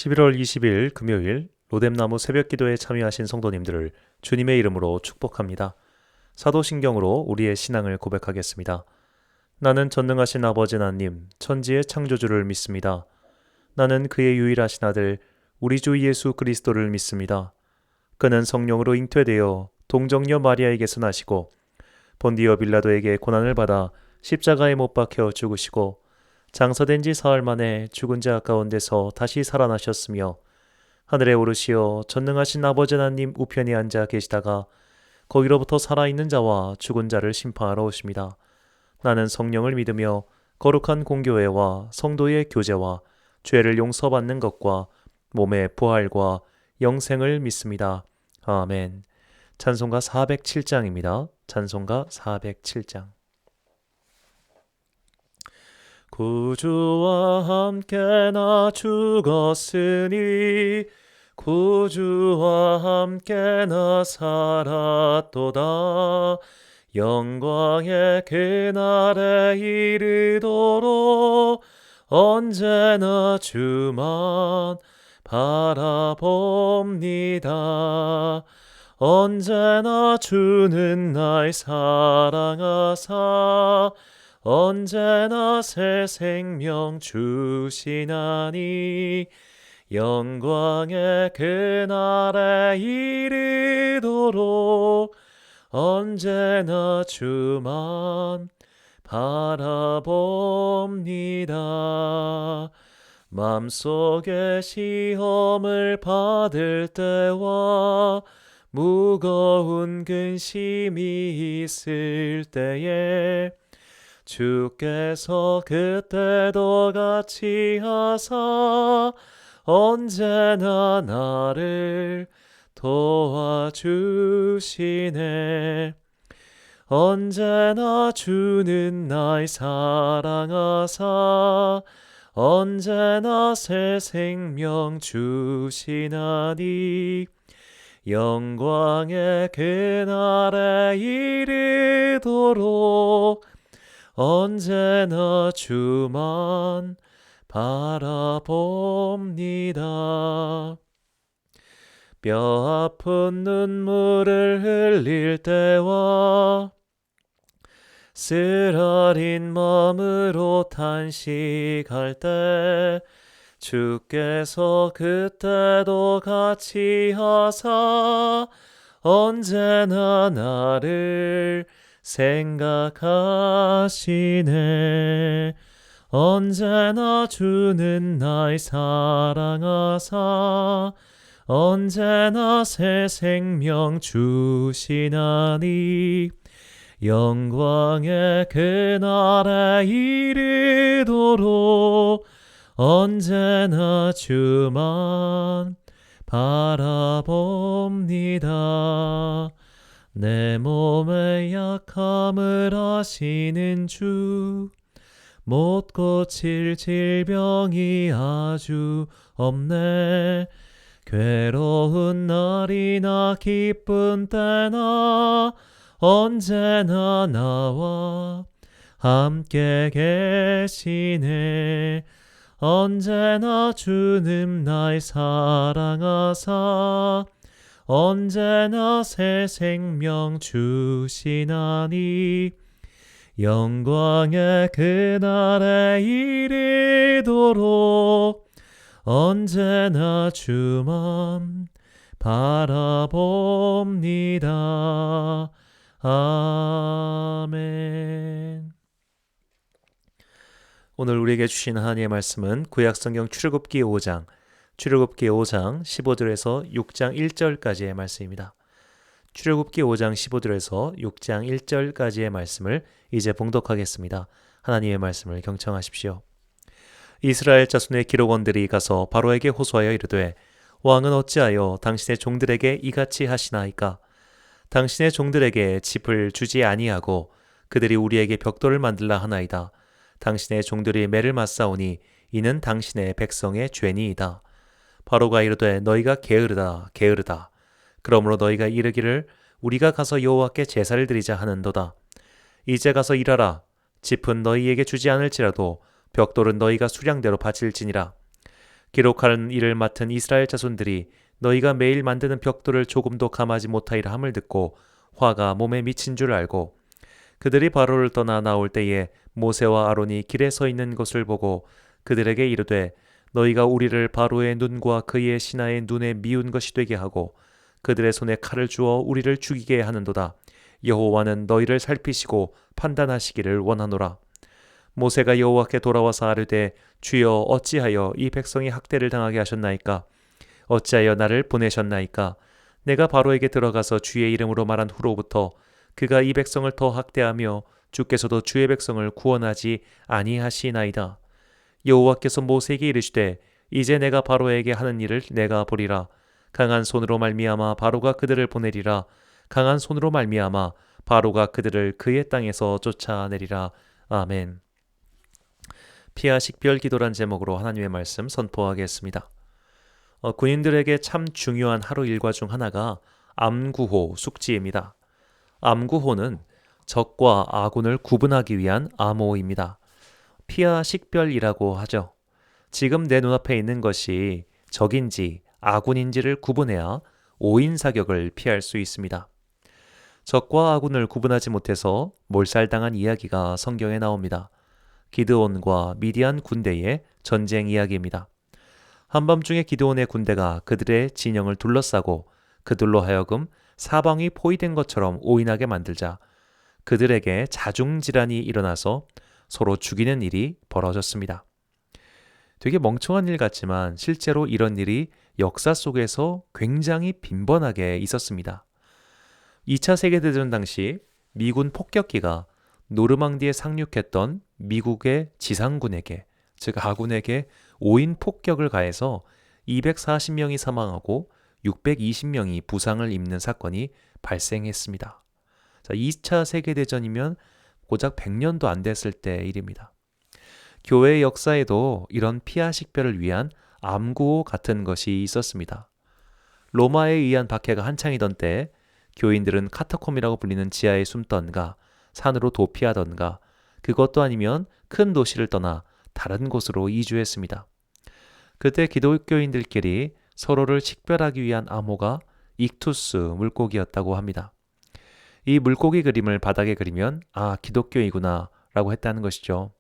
11월 20일 금요일 로뎀나무 새벽기도에 참여하신 성도님들을 주님의 이름으로 축복합니다. 사도신경으로 우리의 신앙을 고백하겠습니다. 나는 전능하신 아버지 하나님, 천지의 창조주를 믿습니다. 나는 그의 유일하신 아들, 우리 주 예수 그리스도를 믿습니다. 그는 성령으로 잉태되어 동정녀 마리아에게서 나시고 본디오 빌라도에게 고난을 받아 십자가에 못 박혀 죽으시고 장사된 지 사흘 만에 죽은 자 가운데서 다시 살아나셨으며 하늘에 오르시어 전능하신 아버지 하나님 우편에 앉아 계시다가 거기로부터 살아있는 자와 죽은 자를 심판하러 오십니다. 나는 성령을 믿으며 거룩한 공교회와 성도의 교제와 죄를 용서받는 것과 몸의 부활과 영생을 믿습니다. 아멘. 찬송가 407장입니다. 찬송가 407장. 구주와 함께 나 죽었으니 구주와 함께 나 살았도다. 영광의 그날에 이르도록 언제나 주만 바라봅니다. 언제나 주는 날 사랑하사 언제나 새 생명 주시나니 영광의 그날에 이르도록 언제나 주만 바라봅니다. 맘속에 시험을 받을 때와 무거운 근심이 있을 때에 주께서 그때도 같이 하사 언제나 나를 도와주시네. 언제나 주는 날 사랑하사 언제나 새 생명 주시나니 영광의 그날에 이르도록 언제나 주만 바라봅니다. 뼈 아픈 눈물을 흘릴 때와 쓰라린 마음으로 탄식할 때 주께서 그때도 같이 하사 언제나 나를 생각하시네. 언제나 주는 날 사랑하사 언제나 새 생명 주시나니 영광의 그날에 이르도록 언제나 주만 바라봅니다. 내 몸의 약함을 아시는 주 못 고칠 질병이 아주 없네. 괴로운 날이나 기쁜 때나 언제나 나와 함께 계시네. 언제나 주는 날 사랑하사 언제나 새 생명 주시나니 영광의 그날에 이르도록 언제나 주만 바라봅니다. 아멘. 오늘 우리에게 주신 하나님의 말씀은 구약성경 출애굽기 5장 15절에서 6장 1절까지의 말씀입니다. 출애굽기 5장 15절에서 6장 1절까지의 말씀을 이제 봉독하겠습니다. 하나님의 말씀을 경청하십시오. 이스라엘 자손의 기록원들이 가서 바로에게 호소하여 이르되 왕은 어찌하여 당신의 종들에게 이같이 하시나이까? 당신의 종들에게 짚을 주지 아니하고 그들이 우리에게 벽돌을 만들라 하나이다. 당신의 종들이 매를 맞사오니 이는 당신의 백성의 죄니이다. 바로가 이르되 너희가 게으르다 게으르다. 그러므로 너희가 이르기를 우리가 가서 여호와께 제사를 드리자 하는도다. 이제 가서 일하라. 짚은 너희에게 주지 않을지라도 벽돌은 너희가 수량대로 바칠지니라. 기록하는 일을 맡은 이스라엘 자손들이 너희가 매일 만드는 벽돌을 조금도 감하지 못하리라 함을 듣고 화가 몸에 미친 줄 알고 그들이 바로를 떠나 나올 때에 모세와 아론이 길에 서 있는 것을 보고 그들에게 이르되 너희가 우리를 바로의 눈과 그의 신하의 눈에 미운 것이 되게 하고 그들의 손에 칼을 주어 우리를 죽이게 하는도다. 여호와는 너희를 살피시고 판단하시기를 원하노라. 모세가 여호와께 돌아와서 아뢰되 주여 어찌하여 이 백성이 학대를 당하게 하셨나이까? 어찌하여 나를 보내셨나이까? 내가 바로에게 들어가서 주의 이름으로 말한 후로부터 그가 이 백성을 더 학대하며 주께서도 주의 백성을 구원하지 아니하시나이다. 여호와께서 모세에게 이르시되 이제 내가 바로에게 하는 일을 내가 보리라. 강한 손으로 말미암아 바로가 그들을 보내리라. 강한 손으로 말미암아 바로가 그들을 그의 땅에서 쫓아내리라. 아멘. 피하 식별 기도란 제목으로 하나님의 말씀 선포하겠습니다. 군인들에게 참 중요한 하루 일과 중 하나가 암구호 숙지입니다. 암구호는 적과 아군을 구분하기 위한 암호입니다. 피하 식별이라고 하죠. 지금 내 눈앞에 있는 것이 적인지 아군인지를 구분해야 오인 사격을 피할 수 있습니다. 적과 아군을 구분하지 못해서 몰살당한 이야기가 성경에 나옵니다. 기드온과 미디안 군대의 전쟁 이야기입니다. 한밤중에 기드온의 군대가 그들의 진영을 둘러싸고 그들로 하여금 사방이 포위된 것처럼 오인하게 만들자 그들에게 자중질환이 일어나서 서로 죽이는 일이 벌어졌습니다. 되게 멍청한 일 같지만 실제로 이런 일이 역사 속에서 굉장히 빈번하게 있었습니다. 2차 세계대전 당시 미군 폭격기가 노르망디에 상륙했던 미국의 지상군에게, 즉 아군에게 5인 폭격을 가해서 240명이 사망하고 620명이 부상을 입는 사건이 발생했습니다. 자, 2차 세계대전이면 고작 100년도 안 됐을 때 일입니다. 교회의 역사에도 이런 피하 식별을 위한 암구호 같은 것이 있었습니다. 로마에 의한 박해가 한창이던 때 교인들은 카타콤이라고 불리는 지하에 숨던가 산으로 도피하던가 그것도 아니면 큰 도시를 떠나 다른 곳으로 이주했습니다. 그때 기독교인들끼리 서로를 식별하기 위한 암호가 익투스 물고기였다고 합니다. 이 물고기 그림을 바닥에 그리면 기독교이구나 라고 했다는 것이죠.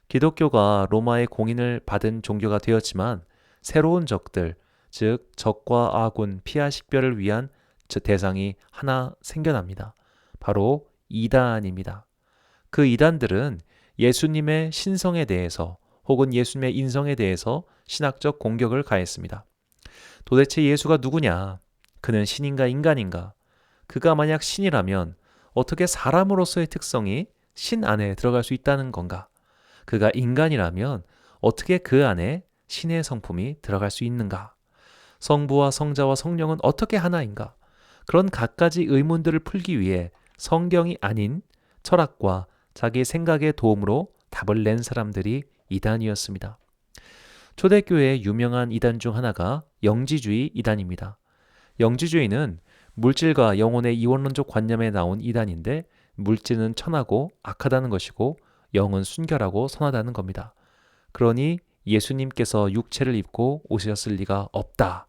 기독교가 로마의 공인을 받은 종교가 되었지만 새로운 적들, 즉 적과 아군 피하 식별을 위한 대상이 하나 생겨납니다. 바로 이단입니다. 그 이단들은 예수님의 신성에 대해서 혹은 예수님의 인성에 대해서 신학적 공격을 가했습니다. 도대체 예수가 누구냐? 그는 신인가 인간인가? 그가 만약 신이라면 어떻게 사람으로서의 특성이 신 안에 들어갈 수 있다는 건가? 그가 인간이라면 어떻게 그 안에 신의 성품이 들어갈 수 있는가? 성부와 성자와 성령은 어떻게 하나인가? 그런 갖가지 의문들을 풀기 위해 성경이 아닌 철학과 자기 생각의 도움으로 답을 낸 사람들이 이단이었습니다. 초대교회의 유명한 이단 중 하나가 영지주의 이단입니다. 영지주의는 물질과 영혼의 이원론적 관념에 나온 이단인데 물질은 천하고 악하다는 것이고 영은 순결하고 선하다는 겁니다. 그러니 예수님께서 육체를 입고 오셨을 리가 없다.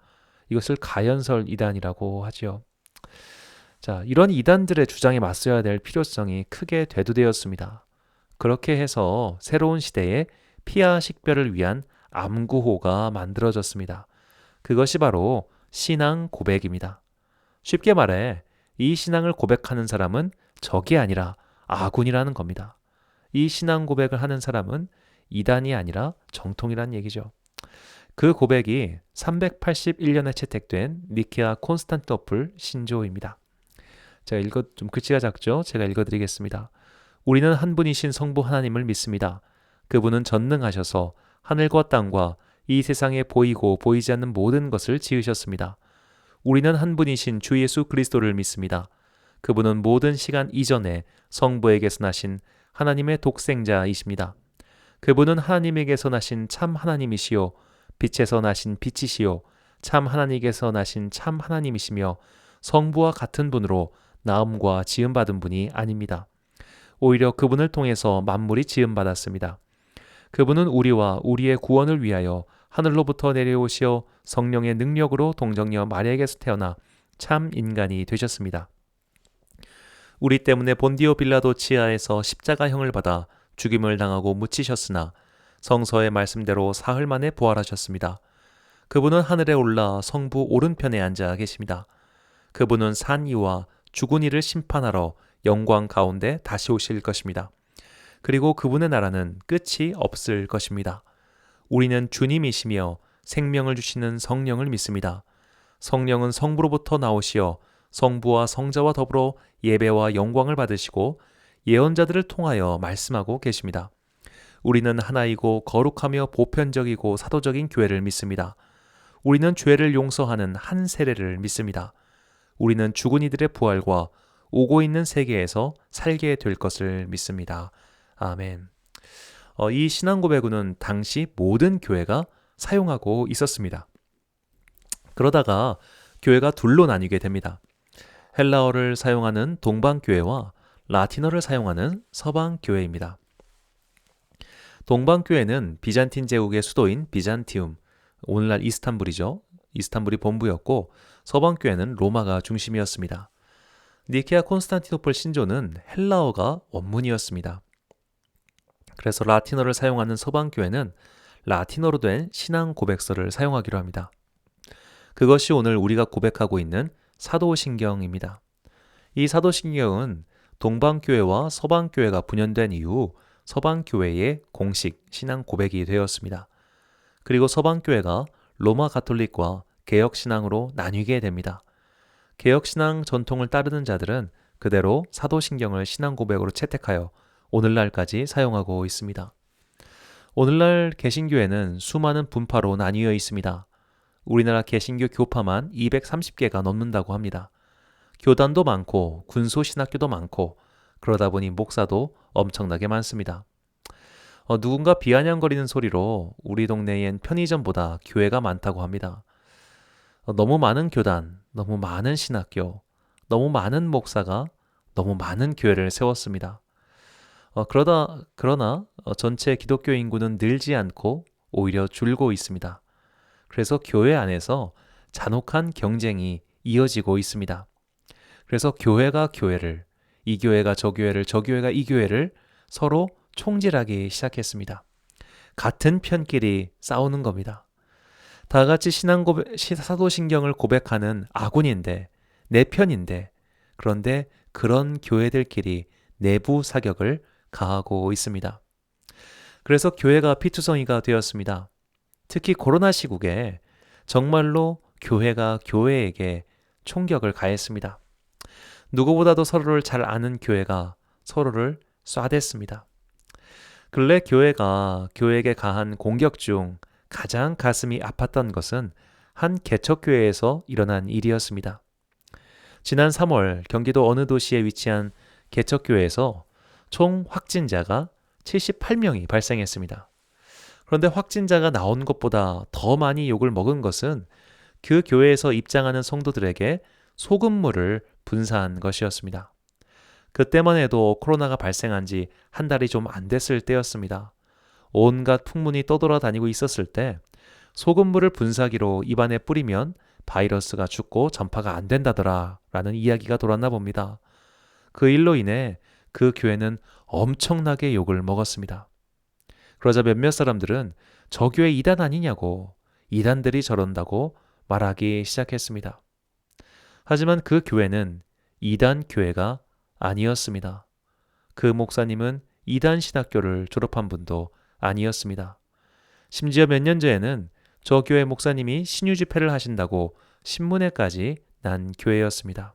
이것을 가연설 이단이라고 하지요. 자, 이런 이단들의 주장에 맞서야 될 필요성이 크게 대두되었습니다. 그렇게 해서 새로운 시대에 피하 식별을 위한 암구호가 만들어졌습니다. 그것이 바로 신앙 고백입니다. 쉽게 말해 이 신앙을 고백하는 사람은 적이 아니라 아군이라는 겁니다. 이 신앙 고백을 하는 사람은 이단이 아니라 정통이란 얘기죠. 그 고백이 381년에 채택된 니케아 콘스탄티노플 신조입니다. 제가 좀 글씨가 작죠? 제가 읽어드리겠습니다. 우리는 한 분이신 성부 하나님을 믿습니다. 그분은 전능하셔서 하늘과 땅과 이 세상에 보이고 보이지 않는 모든 것을 지으셨습니다. 우리는 한 분이신 주 예수 그리스도를 믿습니다. 그분은 모든 시간 이전에 성부에게서 나신 하나님의 독생자이십니다. 그분은 하나님에게서 나신 참 하나님이시요 빛에서 나신 빛이시요 참 하나님께서 나신 참 하나님이시며 성부와 같은 분으로 나음과 지음받은 분이 아닙니다. 오히려 그분을 통해서 만물이 지음받았습니다. 그분은 우리와 우리의 구원을 위하여 하늘로부터 내려오시어 성령의 능력으로 동정녀 마리아에게서 태어나 참 인간이 되셨습니다. 우리 때문에 본디오 빌라도 치하에서 십자가형을 받아 죽임을 당하고 묻히셨으나 성서의 말씀대로 사흘 만에 부활하셨습니다. 그분은 하늘에 올라 성부 오른편에 앉아 계십니다. 그분은 산 이와 죽은 이를 심판하러 영광 가운데 다시 오실 것입니다. 그리고 그분의 나라는 끝이 없을 것입니다. 우리는 주님이시며 생명을 주시는 성령을 믿습니다. 성령은 성부로부터 나오시어 성부와 성자와 더불어 예배와 영광을 받으시고 예언자들을 통하여 말씀하고 계십니다. 우리는 하나이고 거룩하며 보편적이고 사도적인 교회를 믿습니다. 우리는 죄를 용서하는 한 세례를 믿습니다. 우리는 죽은 이들의 부활과 오고 있는 세계에서 살게 될 것을 믿습니다. 아멘. 이 신앙 고백은 당시 모든 교회가 사용하고 있었습니다. 그러다가 교회가 둘로 나뉘게 됩니다. 헬라어를 사용하는 동방교회와 라틴어를 사용하는 서방교회입니다. 동방교회는 비잔틴 제국의 수도인 비잔티움, 오늘날 이스탄불이죠. 이스탄불이 본부였고 서방교회는 로마가 중심이었습니다. 니케아 콘스탄티노플 신조는 헬라어가 원문이었습니다. 그래서 라틴어를 사용하는 서방교회는 라틴어로 된 신앙 고백서를 사용하기로 합니다. 그것이 오늘 우리가 고백하고 있는 사도신경입니다. 이 사도신경은 동방교회와 서방교회가 분연된 이후 서방교회의 공식 신앙 고백이 되었습니다. 그리고 서방교회가 로마 가톨릭과 개혁신앙으로 나뉘게 됩니다. 개혁신앙 전통을 따르는 자들은 그대로 사도신경을 신앙 고백으로 채택하여 오늘날까지 사용하고 있습니다. 오늘날 개신교회는 수많은 분파로 나뉘어 있습니다. 우리나라 개신교 교파만 230개가 넘는다고 합니다. 교단도 많고 군소신학교도 많고 그러다 보니 목사도 엄청나게 많습니다. 누군가 비아냥거리는 소리로 우리 동네엔 편의점보다 교회가 많다고 합니다. 너무 많은 교단, 너무 많은 신학교, 너무 많은 목사가 너무 많은 교회를 세웠습니다. 그러나 전체 기독교 인구는 늘지 않고 오히려 줄고 있습니다. 그래서 교회 안에서 잔혹한 경쟁이 이어지고 있습니다. 그래서 교회가 교회를, 이 교회가 저 교회를, 저 교회가 이 교회를 서로 총질하기 시작했습니다. 같은 편끼리 싸우는 겁니다. 다 같이 사도신경을 고백하는 아군인데, 내 편인데, 그런데 그런 교회들끼리 내부 사격을 가하고 있습니다. 그래서 교회가 피투성이가 되었습니다. 특히 코로나 시국에 정말로 교회가 교회에게 총격을 가했습니다. 누구보다도 서로를 잘 아는 교회가 서로를 쏴댔습니다. 근래 교회가 교회에게 가한 공격 중 가장 가슴이 아팠던 것은 한 개척교회에서 일어난 일이었습니다. 지난 3월 경기도 어느 도시에 위치한 개척교회에서 총 확진자가 78명이 발생했습니다. 그런데 확진자가 나온 것보다 더 많이 욕을 먹은 것은 그 교회에서 입장하는 성도들에게 소금물을 분사한 것이었습니다. 그때만 해도 코로나가 발생한 지 한 달이 좀 안 됐을 때였습니다. 온갖 풍문이 떠돌아다니고 있었을 때 소금물을 분사기로 입안에 뿌리면 바이러스가 죽고 전파가 안 된다더라 라는 이야기가 돌았나 봅니다. 그 일로 인해 그 교회는 엄청나게 욕을 먹었습니다. 그러자 몇몇 사람들은 저 교회 이단 아니냐고, 이단들이 저런다고 말하기 시작했습니다. 하지만 그 교회는 이단 교회가 아니었습니다. 그 목사님은 이단 신학교를 졸업한 분도 아니었습니다. 심지어 몇 년 전에는 저 교회 목사님이 신유 집회를 하신다고 신문에까지 난 교회였습니다.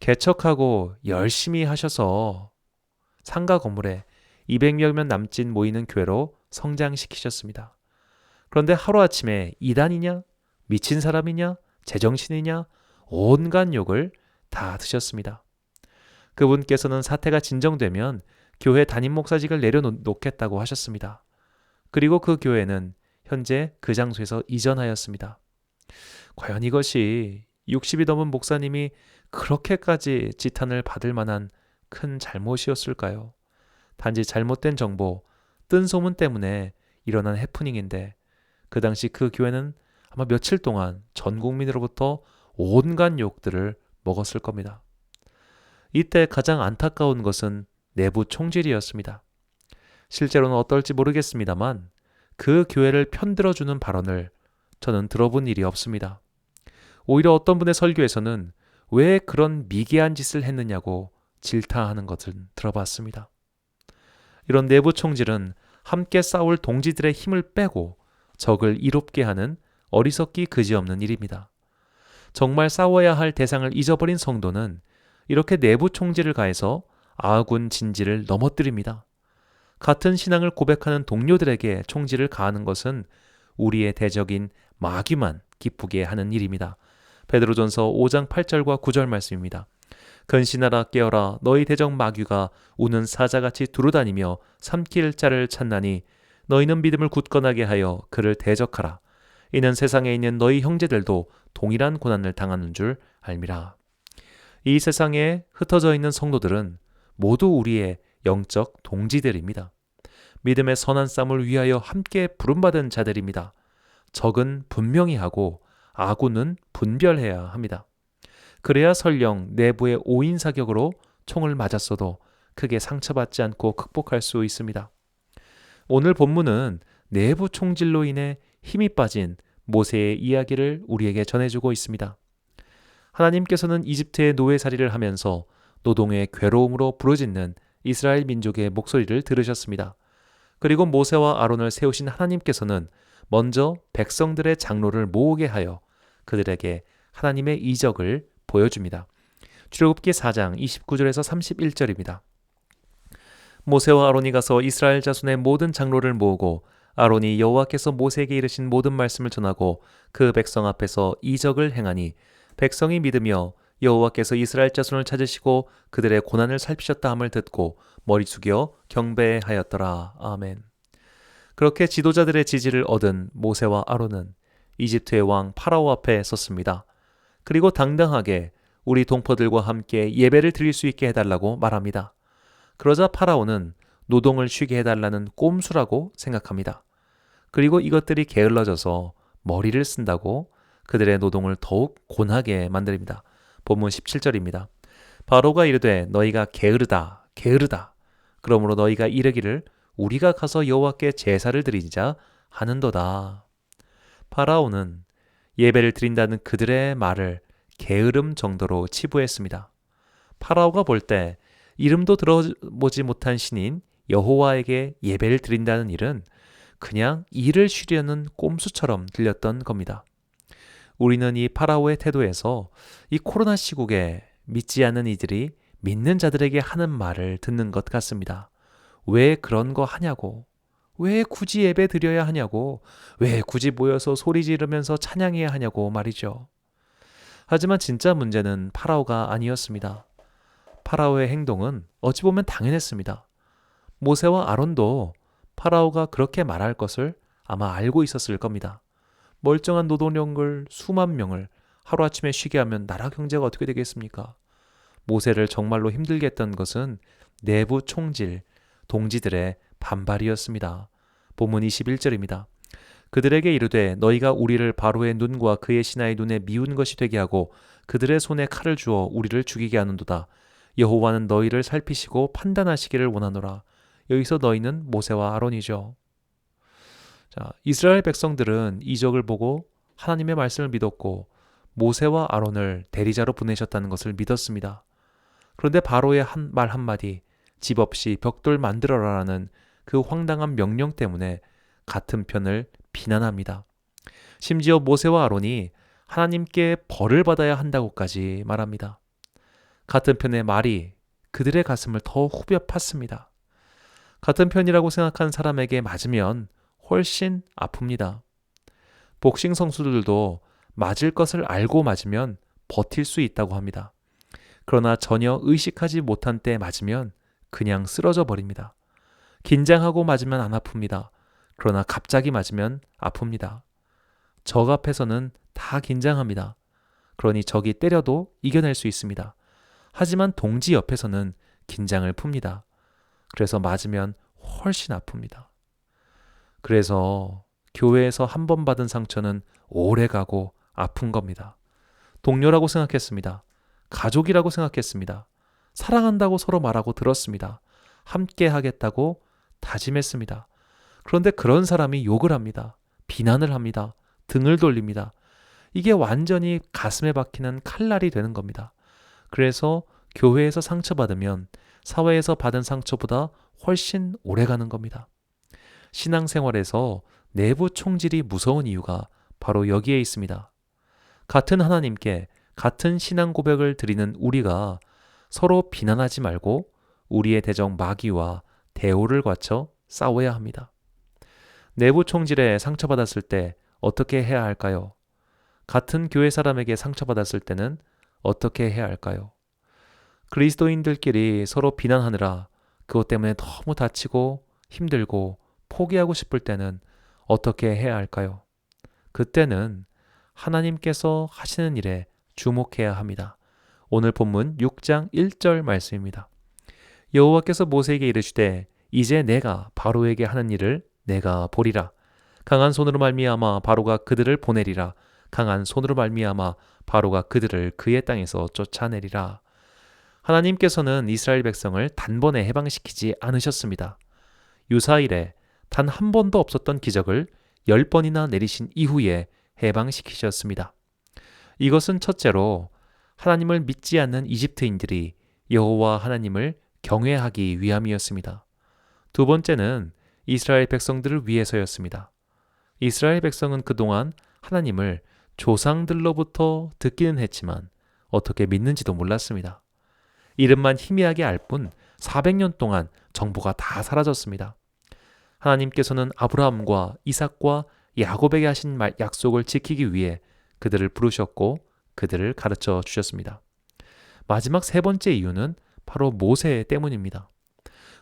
개척하고 열심히 하셔서 상가 건물에 200여 명 남짓 모이는 교회로 성장시키셨습니다. 그런데 하루아침에 이단이냐? 미친 사람이냐? 제정신이냐? 온갖 욕을 다 드셨습니다. 그분께서는 사태가 진정되면 교회 담임 목사직을 내려놓겠다고 하셨습니다. 그리고 그 교회는 현재 그 장소에서 이전하였습니다. 과연 이것이 60이 넘은 목사님이 그렇게까지 지탄을 받을 만한 큰 잘못이었을까요? 단지 잘못된 정보, 뜬 소문 때문에 일어난 해프닝인데 그 당시 그 교회는 아마 며칠 동안 전 국민으로부터 온갖 욕들을 먹었을 겁니다. 이때 가장 안타까운 것은 내부 총질이었습니다. 실제로는 어떨지 모르겠습니다만 그 교회를 편들어주는 발언을 저는 들어본 일이 없습니다. 오히려 어떤 분의 설교에서는 왜 그런 미개한 짓을 했느냐고 질타하는 것을 들어봤습니다. 이런 내부 총질은 함께 싸울 동지들의 힘을 빼고 적을 이롭게 하는 어리석기 그지없는 일입니다. 정말 싸워야 할 대상을 잊어버린 성도는 이렇게 내부 총질을 가해서 아군 진지를 넘어뜨립니다. 같은 신앙을 고백하는 동료들에게 총질을 가하는 것은 우리의 대적인 마귀만 기쁘게 하는 일입니다. 베드로전서 5장 8절과 9절 말씀입니다. 근신하라 깨어라 너희 대적 마귀가 우는 사자같이 두루다니며 삼킬 자를 찾나니 너희는 믿음을 굳건하게 하여 그를 대적하라. 이는 세상에 있는 너희 형제들도 동일한 고난을 당하는 줄 알미라. 이 세상에 흩어져 있는 성도들은 모두 우리의 영적 동지들입니다. 믿음의 선한 싸움을 위하여 함께 부름받은 자들입니다. 적은 분명히 하고 아군은 분별해야 합니다. 그래야 설령 내부의 오인사격으로 총을 맞았어도 크게 상처받지 않고 극복할 수 있습니다. 오늘 본문은 내부 총질로 인해 힘이 빠진 모세의 이야기를 우리에게 전해주고 있습니다. 하나님께서는 이집트의 노예살이를 하면서 노동의 괴로움으로 부르짖는 이스라엘 민족의 목소리를 들으셨습니다. 그리고 모세와 아론을 세우신 하나님께서는 먼저 백성들의 장로를 모으게 하여 그들에게 하나님의 이적을 보여줍니다. 출애굽기 4장 29절에서 31절입니다. 모세와 아론이 가서 이스라엘 자손의 모든 장로를 모으고 아론이 여호와께서 모세에게 이르신 모든 말씀을 전하고 그 백성 앞에서 이적을 행하니 백성이 믿으며 여호와께서 이스라엘 자손을 찾으시고 그들의 고난을 살피셨다 함을 듣고 머리 숙여 경배하였더라. 아멘. 그렇게 지도자들의 지지를 얻은 모세와 아론은 이집트의 왕 파라오 앞에 섰습니다. 그리고 당당하게 우리 동포들과 함께 예배를 드릴 수 있게 해달라고 말합니다. 그러자 파라오는 노동을 쉬게 해달라는 꼼수라고 생각합니다. 그리고 이것들이 게을러져서 머리를 쓴다고 그들의 노동을 더욱 곤하게 만듭니다. 본문 17절입니다. 바로가 이르되 너희가 게으르다 게으르다 그러므로 너희가 이르기를 우리가 가서 여호와께 제사를 드리자 하는도다. 파라오는 예배를 드린다는 그들의 말을 게으름 정도로 치부했습니다. 파라오가 볼 때 이름도 들어보지 못한 신인 여호와에게 예배를 드린다는 일은 그냥 일을 쉬려는 꼼수처럼 들렸던 겁니다. 우리는 이 파라오의 태도에서 이 코로나 시국에 믿지 않는 이들이 믿는 자들에게 하는 말을 듣는 것 같습니다. 왜 그런 거 하냐고, 왜 굳이 예배 드려야 하냐고, 왜 굳이 모여서 소리 지르면서 찬양해야 하냐고 말이죠. 하지만 진짜 문제는 파라오가 아니었습니다. 파라오의 행동은 어찌 보면 당연했습니다. 모세와 아론도 파라오가 그렇게 말할 것을 아마 알고 있었을 겁니다. 멀쩡한 노동력을 수만 명을 하루아침에 쉬게 하면 나라 경제가 어떻게 되겠습니까? 모세를 정말로 힘들게 했던 것은 내부 총질, 동지들의 반발이었습니다. 본문 21절입니다. 그들에게 이르되 너희가 우리를 바로의 눈과 그의 신하의 눈에 미운 것이 되게 하고 그들의 손에 칼을 주어 우리를 죽이게 하는도다. 여호와는 너희를 살피시고 판단하시기를 원하노라. 여기서 너희는 모세와 아론이죠. 자, 이스라엘 백성들은 이적을 보고 하나님의 말씀을 믿었고 모세와 아론을 대리자로 보내셨다는 것을 믿었습니다. 그런데 바로의 말 한마디, 집 없이 벽돌 만들어라라는 그 황당한 명령 때문에 같은 편을 비난합니다. 심지어 모세와 아론이 하나님께 벌을 받아야 한다고까지 말합니다. 같은 편의 말이 그들의 가슴을 더 후벼 팠습니다. 같은 편이라고 생각한 사람에게 맞으면 훨씬 아픕니다. 복싱 선수들도 맞을 것을 알고 맞으면 버틸 수 있다고 합니다. 그러나 전혀 의식하지 못한 때 맞으면 그냥 쓰러져 버립니다. 긴장하고 맞으면 안 아픕니다. 그러나 갑자기 맞으면 아픕니다. 적 앞에서는 다 긴장합니다. 그러니 적이 때려도 이겨낼 수 있습니다. 하지만 동지 옆에서는 긴장을 풉니다. 그래서 맞으면 훨씬 아픕니다. 그래서 교회에서 한 번 받은 상처는 오래 가고 아픈 겁니다. 동료라고 생각했습니다. 가족이라고 생각했습니다. 사랑한다고 서로 말하고 들었습니다. 함께 하겠다고 다짐했습니다. 그런데 그런 사람이 욕을 합니다. 비난을 합니다. 등을 돌립니다. 이게 완전히 가슴에 박히는 칼날이 되는 겁니다. 그래서 교회에서 상처받으면 사회에서 받은 상처보다 훨씬 오래 가는 겁니다. 신앙생활에서 내부 총질이 무서운 이유가 바로 여기에 있습니다. 같은 하나님께 같은 신앙 고백을 드리는 우리가 서로 비난하지 말고 우리의 대적 마귀와 대오를 거쳐 싸워야 합니다. 내부 총질에 상처받았을 때 어떻게 해야 할까요? 같은 교회 사람에게 상처받았을 때는 어떻게 해야 할까요? 그리스도인들끼리 서로 비난하느라 그것 때문에 너무 다치고 힘들고 포기하고 싶을 때는 어떻게 해야 할까요? 그때는 하나님께서 하시는 일에 주목해야 합니다. 오늘 본문 6장 1절 말씀입니다. 여호와께서 모세에게 이르시되 이제 내가 바로에게 하는 일을 내가 보리라. 강한 손으로 말미암아 바로가 그들을 보내리라. 강한 손으로 말미암아 바로가 그들을 그의 땅에서 쫓아내리라. 하나님께서는 이스라엘 백성을 단번에 해방시키지 않으셨습니다. 유사일에 단 한 번도 없었던 기적을 10번이나 내리신 이후에 해방시키셨습니다. 이것은 첫째로 하나님을 믿지 않는 이집트인들이 여호와 하나님을 경외하기 위함이었습니다. 두 번째는 이스라엘 백성들을 위해서였습니다. 이스라엘 백성은 그동안 하나님을 조상들로부터 듣기는 했지만 어떻게 믿는지도 몰랐습니다. 이름만 희미하게 알 뿐 400년 동안 정보가 다 사라졌습니다. 하나님께서는 아브라함과 이삭과 야곱에게 하신 약속을 지키기 위해 그들을 부르셨고 그들을 가르쳐 주셨습니다. 마지막 세 번째 이유는 바로 모세 때문입니다.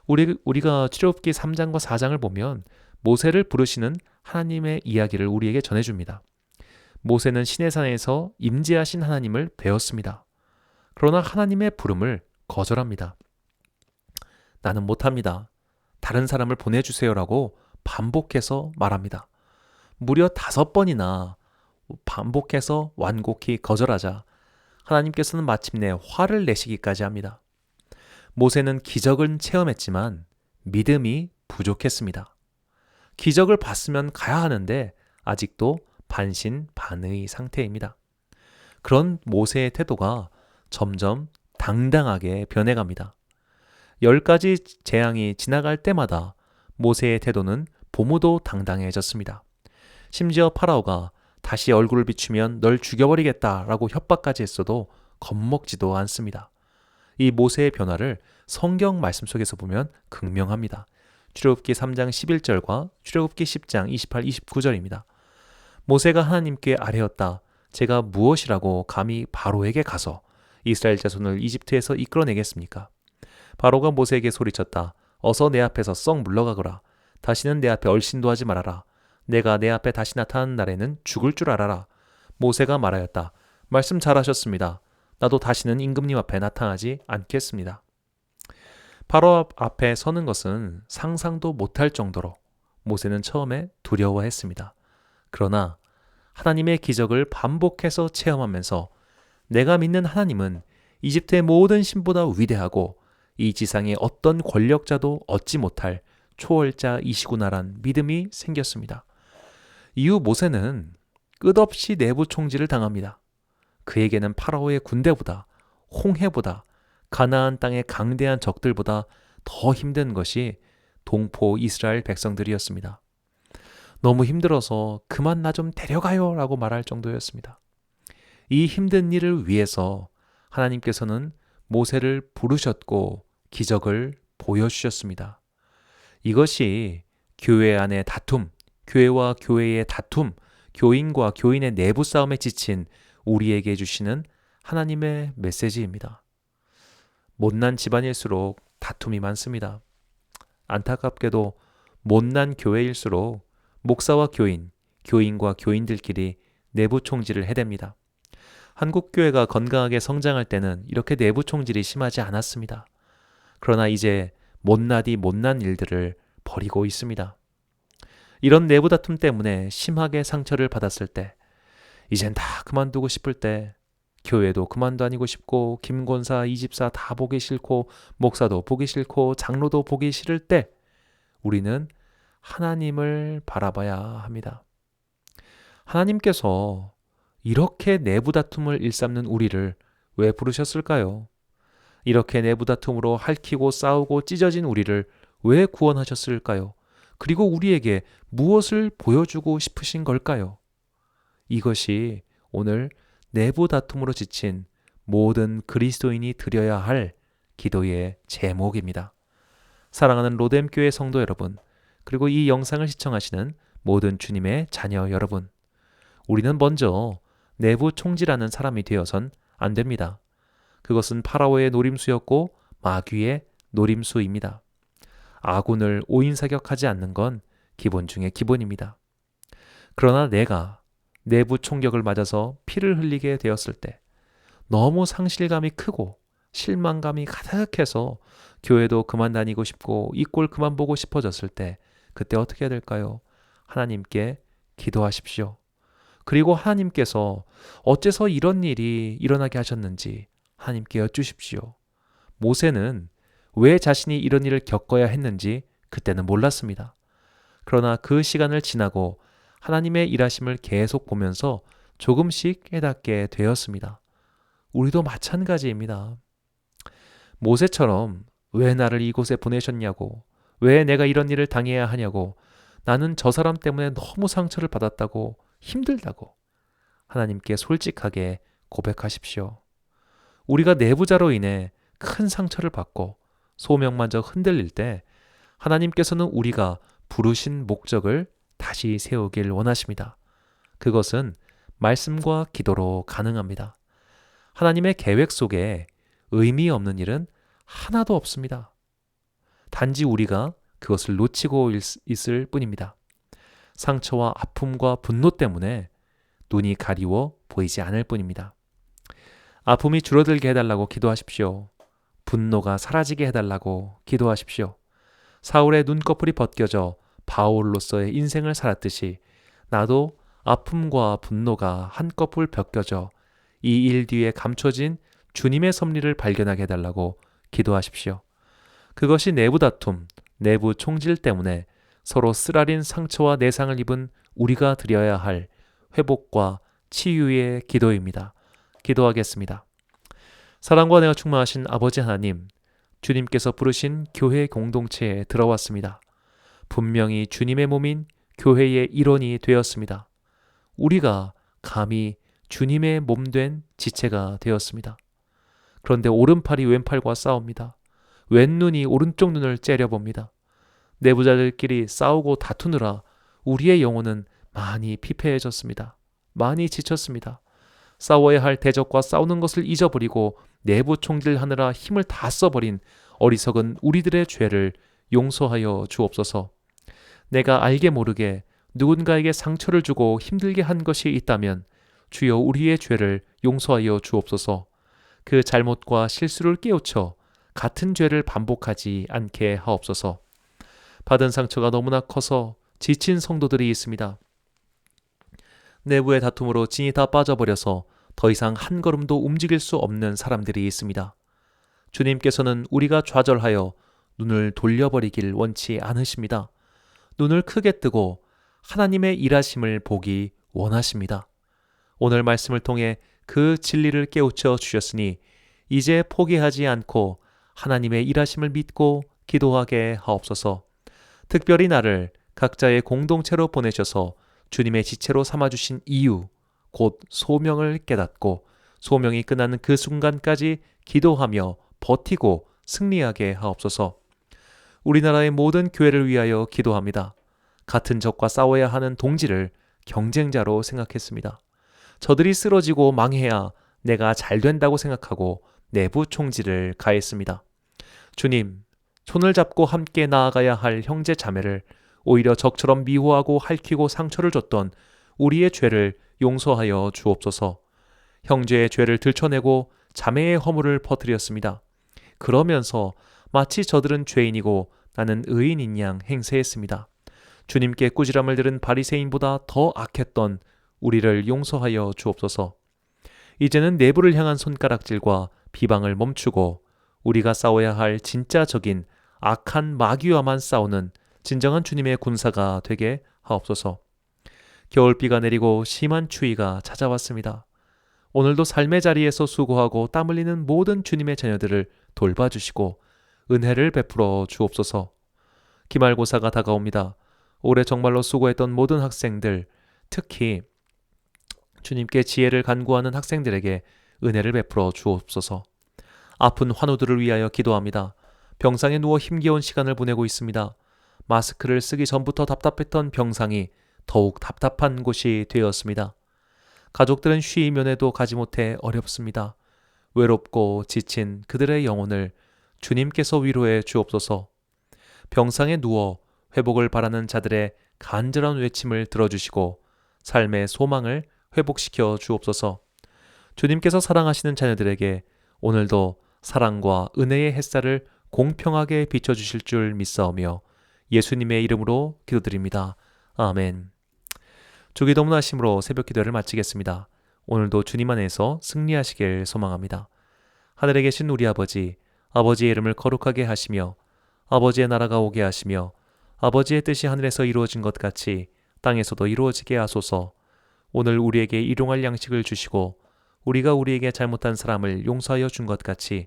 우리가 출애굽기 3장과 4장을 보면 모세를 부르시는 하나님의 이야기를 우리에게 전해줍니다. 모세는 시내산에서 임재하신 하나님을 배웠습니다. 그러나 하나님의 부름을 거절합니다. 나는 못합니다. 다른 사람을 보내주세요라고 반복해서 말합니다. 무려 5번이나 반복해서 완곡히 거절하자 하나님께서는 마침내 화를 내시기까지 합니다. 모세는 기적을 체험했지만 믿음이 부족했습니다. 기적을 봤으면 가야 하는데 아직도 반신반의 상태입니다. 그런 모세의 태도가 점점 당당하게 변해갑니다. 10가지 재앙이 지나갈 때마다 모세의 태도는 보무도 당당해졌습니다. 심지어 파라오가 다시 얼굴을 비추면 널 죽여버리겠다라고 협박까지 했어도 겁먹지도 않습니다. 이 모세의 변화를 성경 말씀 속에서 보면 극명합니다. 출애굽기 3장 11절과 출애굽기 10장 28, 29절입니다. 모세가 하나님께 아뢰었다. 제가 무엇이라고 감히 바로에게 가서 이스라엘 자손을 이집트에서 이끌어내겠습니까? 바로가 모세에게 소리쳤다. 어서 내 앞에서 썩 물러가거라. 다시는 내 앞에 얼씬도 하지 말아라. 내가 내 앞에 다시 나타나는 날에는 죽을 줄 알아라. 모세가 말하였다. 말씀 잘하셨습니다. 나도 다시는 임금님 앞에 나타나지 않겠습니다. 바로 앞에 서는 것은 상상도 못할 정도로 모세는 처음에 두려워했습니다. 그러나 하나님의 기적을 반복해서 체험하면서 내가 믿는 하나님은 이집트의 모든 신보다 위대하고 이 지상의 어떤 권력자도 얻지 못할 초월자이시구나란 믿음이 생겼습니다. 이후 모세는 끝없이 내부 총질을 당합니다. 그에게는 파라오의 군대보다 홍해보다 가나안 땅의 강대한 적들보다 더 힘든 것이 동포 이스라엘 백성들이었습니다. 너무 힘들어서 그만 나 좀 데려가요 라고 말할 정도였습니다. 이 힘든 일을 위해서 하나님께서는 모세를 부르셨고 기적을 보여주셨습니다. 이것이 교회 안의 다툼, 교회와 교회의 다툼, 교인과 교인의 내부 싸움에 지친 우리에게 주시는 하나님의 메시지입니다. 못난 집안일수록 다툼이 많습니다. 안타깝게도 못난 교회일수록 목사와 교인, 교인과 교인들끼리 내부 총질을 해댑니다. 한국 교회가 건강하게 성장할 때는 이렇게 내부 총질이 심하지 않았습니다. 그러나 이제 못나디 못난 일들을 벌이고 있습니다. 이런 내부 다툼 때문에 심하게 상처를 받았을 때, 이젠 다 그만두고 싶을 때, 교회도 그만 다니고 싶고 김권사, 이집사 다 보기 싫고 목사도 보기 싫고 장로도 보기 싫을 때 우리는 하나님을 바라봐야 합니다. 하나님께서 이렇게 내부 다툼을 일삼는 우리를 왜 부르셨을까요? 이렇게 내부 다툼으로 핥히고 싸우고 찢어진 우리를 왜 구원하셨을까요? 그리고 우리에게 무엇을 보여주고 싶으신 걸까요? 이것이 오늘 내부 다툼으로 지친 모든 그리스도인이 드려야 할 기도의 제목입니다. 사랑하는 로뎀교회 성도 여러분, 그리고 이 영상을 시청하시는 모든 주님의 자녀 여러분, 우리는 먼저 내부 총질하는 사람이 되어선 안 됩니다. 그것은 파라오의 노림수였고 마귀의 노림수입니다. 아군을 오인사격하지 않는 건 기본 중에 기본입니다. 그러나 내가 내부 총격을 맞아서 피를 흘리게 되었을 때 너무 상실감이 크고 실망감이 가득해서 교회도 그만 다니고 싶고 이 꼴 그만 보고 싶어졌을 때 그때 어떻게 해야 될까요? 하나님께 기도하십시오. 그리고 하나님께서 어째서 이런 일이 일어나게 하셨는지 하나님께 여쭈십시오. 모세는 왜 자신이 이런 일을 겪어야 했는지 그때는 몰랐습니다. 그러나 그 시간을 지나고 하나님의 일하심을 계속 보면서 조금씩 깨닫게 되었습니다. 우리도 마찬가지입니다. 모세처럼 왜 나를 이곳에 보내셨냐고, 왜 내가 이런 일을 당해야 하냐고, 나는 저 사람 때문에 너무 상처를 받았다고, 힘들다고 하나님께 솔직하게 고백하십시오. 우리가 내부자로 인해 큰 상처를 받고 소명마저 흔들릴 때 하나님께서는 우리가 부르신 목적을 다시 세우길 원하십니다. 그것은 말씀과 기도로 가능합니다. 하나님의 계획 속에 의미 없는 일은 하나도 없습니다. 단지 우리가 그것을 놓치고 있을 뿐입니다. 상처와 아픔과 분노 때문에 눈이 가리워 보이지 않을 뿐입니다. 아픔이 줄어들게 해달라고 기도하십시오. 분노가 사라지게 해달라고 기도하십시오. 사울의 눈꺼풀이 벗겨져 바울로서의 인생을 살았듯이 나도 아픔과 분노가 한꺼풀 벗겨져 이 일 뒤에 감춰진 주님의 섭리를 발견하게 해달라고 기도하십시오. 그것이 내부 다툼, 내부 총질 때문에 서로 쓰라린 상처와 내상을 입은 우리가 드려야 할 회복과 치유의 기도입니다. 기도하겠습니다. 사랑과 은혜가 충만하신 아버지 하나님, 주님께서 부르신 교회 공동체에 들어왔습니다. 분명히 주님의 몸인 교회의 일원이 되었습니다. 우리가 감히 주님의 몸된 지체가 되었습니다. 그런데 오른팔이 왼팔과 싸웁니다. 왼눈이 오른쪽 눈을 째려봅니다. 내부자들끼리 싸우고 다투느라 우리의 영혼은 많이 피폐해졌습니다. 많이 지쳤습니다. 싸워야 할 대적과 싸우는 것을 잊어버리고 내부 총질하느라 힘을 다 써버린 어리석은 우리들의 죄를 용서하여 주옵소서. 내가 알게 모르게 누군가에게 상처를 주고 힘들게 한 것이 있다면 주여 우리의 죄를 용서하여 주옵소서. 그 잘못과 실수를 깨우쳐 같은 죄를 반복하지 않게 하옵소서. 받은 상처가 너무나 커서 지친 성도들이 있습니다. 내부의 다툼으로 진이 다 빠져버려서 더 이상 한 걸음도 움직일 수 없는 사람들이 있습니다. 주님께서는 우리가 좌절하여 눈을 돌려버리길 원치 않으십니다. 눈을 크게 뜨고 하나님의 일하심을 보기 원하십니다. 오늘 말씀을 통해 그 진리를 깨우쳐 주셨으니 이제 포기하지 않고 하나님의 일하심을 믿고 기도하게 하옵소서. 특별히 나를 각자의 공동체로 보내셔서 주님의 지체로 삼아주신 이유, 곧 소명을 깨닫고 소명이 끝나는 그 순간까지 기도하며 버티고 승리하게 하옵소서. 우리나라의 모든 교회를 위하여 기도합니다. 같은 적과 싸워야 하는 동지를 경쟁자로 생각했습니다. 저들이 쓰러지고 망해야 내가 잘 된다고 생각하고 내부 총질을 가했습니다. 주님, 손을 잡고 함께 나아가야 할 형제 자매를 오히려 적처럼 미워하고 핥히고 상처를 줬던 우리의 죄를 용서하여 주옵소서. 형제의 죄를 들춰내고 자매의 허물을 퍼뜨렸습니다. 그러면서 마치 저들은 죄인이고 나는 의인인 양 행세했습니다. 주님께 꾸지람을 들은 바리새인보다 더 악했던 우리를 용서하여 주옵소서. 이제는 내부를 향한 손가락질과 비방을 멈추고 우리가 싸워야 할 진짜 적인 악한 마귀와만 싸우는 진정한 주님의 군사가 되게 하옵소서. 겨울비가 내리고 심한 추위가 찾아왔습니다. 오늘도 삶의 자리에서 수고하고 땀 흘리는 모든 주님의 자녀들을 돌봐주시고 은혜를 베풀어 주옵소서. 기말고사가 다가옵니다. 올해 정말로 수고했던 모든 학생들, 특히 주님께 지혜를 간구하는 학생들에게 은혜를 베풀어 주옵소서. 아픈 환우들을 위하여 기도합니다. 병상에 누워 힘겨운 시간을 보내고 있습니다. 마스크를 쓰기 전부터 답답했던 병상이 더욱 답답한 곳이 되었습니다. 가족들은 쉬면에도 가지 못해 어렵습니다. 외롭고 지친 그들의 영혼을 주님께서 위로해 주옵소서. 병상에 누워 회복을 바라는 자들의 간절한 외침을 들어주시고 삶의 소망을 회복시켜 주옵소서. 주님께서 사랑하시는 자녀들에게 오늘도 사랑과 은혜의 햇살을 공평하게 비춰주실 줄 믿사오며 예수님의 이름으로 기도드립니다. 아멘. 주기도문 하심으로 새벽 기도를 마치겠습니다. 오늘도 주님 안에서 승리하시길 소망합니다. 하늘에 계신 우리 아버지, 아버지의 이름을 거룩하게 하시며 아버지의 나라가 오게 하시며 아버지의 뜻이 하늘에서 이루어진 것 같이 땅에서도 이루어지게 하소서. 오늘 우리에게 일용할 양식을 주시고 우리가 우리에게 잘못한 사람을 용서하여 준 것 같이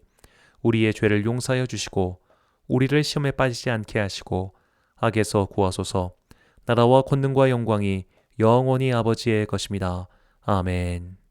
우리의 죄를 용서하여 주시고 우리를 시험에 빠지지 않게 하시고 악에서 구하소서. 나라와 권능과 영광이 영원히 아버지의 것입니다. 아멘.